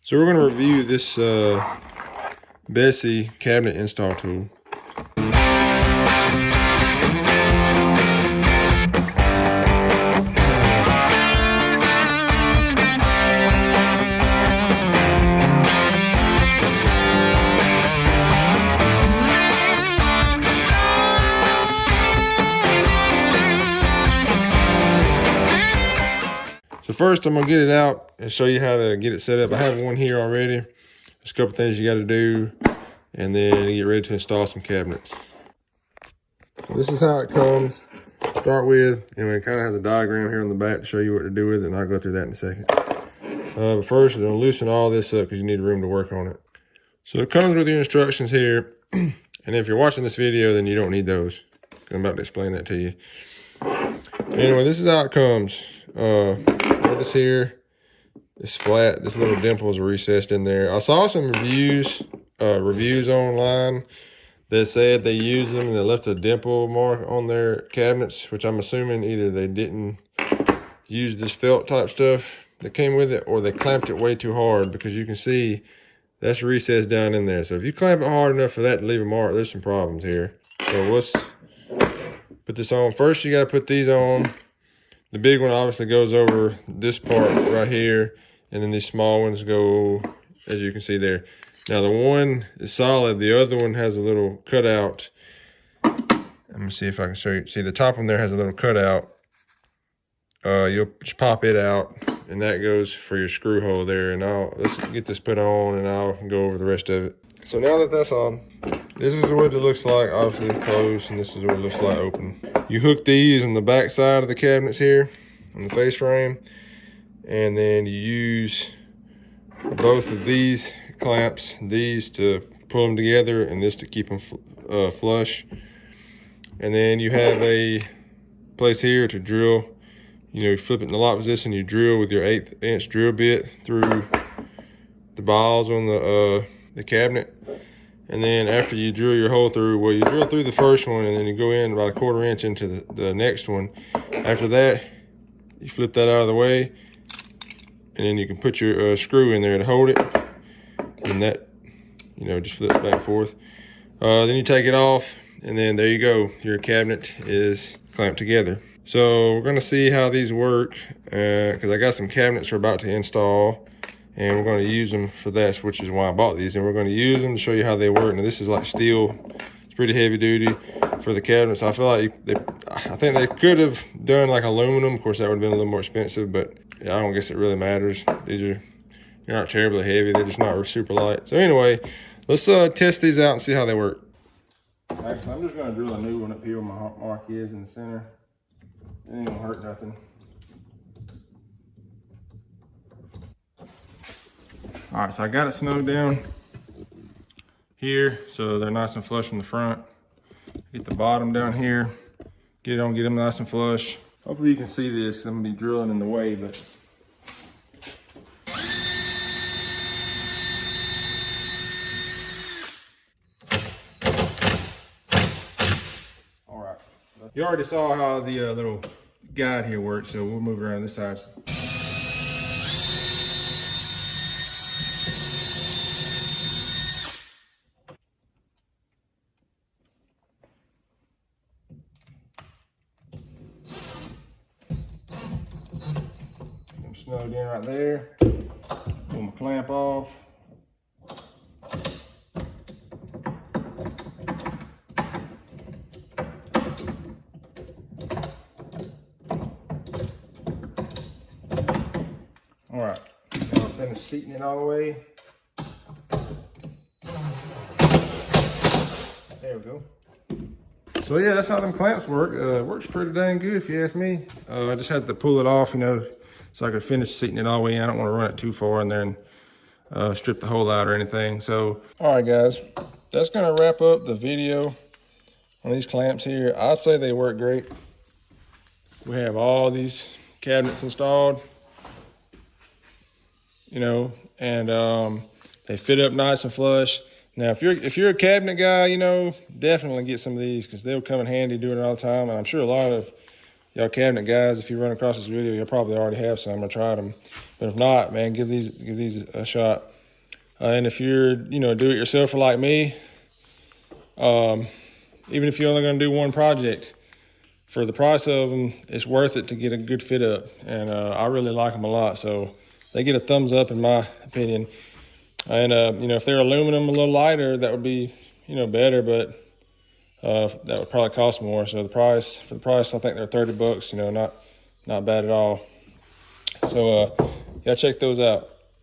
So we're going to review this Bessey cabinet install tool. So first I'm gonna get it out and show you how to get it set up. I have one here already. There's a couple things you gotta do and then get ready to install some cabinets. So this is how it comes. Start with, anyway, it kind of has a diagram here on the back to show you what to do with it, and I'll go through that in a second. But first, I'm gonna loosen all this up because you need room to work on it. So it comes with your instructions here. And if you're watching this video, then you don't need those. I'm about to explain that to you. Anyway, this is how it comes. This here, this flat, this little dimple is recessed in there. I saw some reviews online that said they used them and they left a dimple mark on their cabinets, which I'm assuming either they didn't use this felt type stuff that came with it, or they clamped it way too hard, because you can see that's recessed down in there. So if you clamp it hard enough for that to leave a mark, there's some problems here. So let's put this on. First, you got to put these on. The big one obviously goes over this part right here, and then these small ones go, as you can see there. Now the one is solid, the other one has a little cutout. Let me see if I can show you. See, the top one there has a little cutout. You'll just pop it out, and that goes for your screw hole there. And let's get this put on, and I'll go over the rest of it. So now that that's on, this is what it looks like. Obviously it's closed, and this is what it looks like open. You hook these on the back side of the cabinets here, on the face frame, and then you use both of these clamps, these to pull them together, and this to keep them flush. And then you have a place here to drill. You flip it in the lock position, you drill with your 1/8 inch drill bit through the balls on the cabinet. And then after you drill your hole through, well, you drill through the first one, and then you go in about 1/4 inch into the next one. After that, you flip that out of the way, and then you can put your screw in there to hold it. And that, just flips back and forth. Then you take it off, and then there you go. Your cabinet is clamped together. So we're gonna see how these work, because I got some cabinets we're about to install, and we're going to use them for that, which is why I bought these. And we're going to use them to show you how they work. Now this is like steel. It's pretty heavy duty for the cabinets. I feel like I think they could have done like aluminum. Of course, that would have been a little more expensive, but yeah, I don't guess it really matters. They're not terribly heavy. They're just not super light. So anyway, let's test these out and see how they work. Actually, I'm just going to drill a new one up here where my mark is in the center. It ain't going to hurt nothing. All right, so I got it snowed down here, so they're nice and flush in the front. Get the bottom down here, get them nice and flush. Hopefully you can see this. I'm gonna be drilling in the way, but. All right, you already saw how the little guide here works, so we'll move around this side. Snowed in right there. Pull my clamp off. All right, now I'm finished seating it all the way. There we go. So yeah, that's how them clamps work. It works pretty dang good if you ask me. I just had to pull it off, so I could finish seating it all the way in. I don't want to run it too far in there and strip the hole out or anything. So, all right, guys, that's going to wrap up the video on these clamps here. I'd say they work great. We have all these cabinets installed, and they fit up nice and flush. Now, if you're a cabinet guy, definitely get some of these, because they'll come in handy doing it all the time. And I'm sure a lot of y'all cabinet guys, if you run across this video, you'll probably already have some or tried them. But if not, man, give these a shot. And if you're, do-it-yourselfer like me, even if you're only going to do one project, for the price of them, it's worth it to get a good fit up. And I really like them a lot. So they get a thumbs up in my opinion. And, if they're aluminum a little lighter, that would be, better, but that would probably cost more. So for the price, I think they're $30, not bad at all. So, yeah, check those out.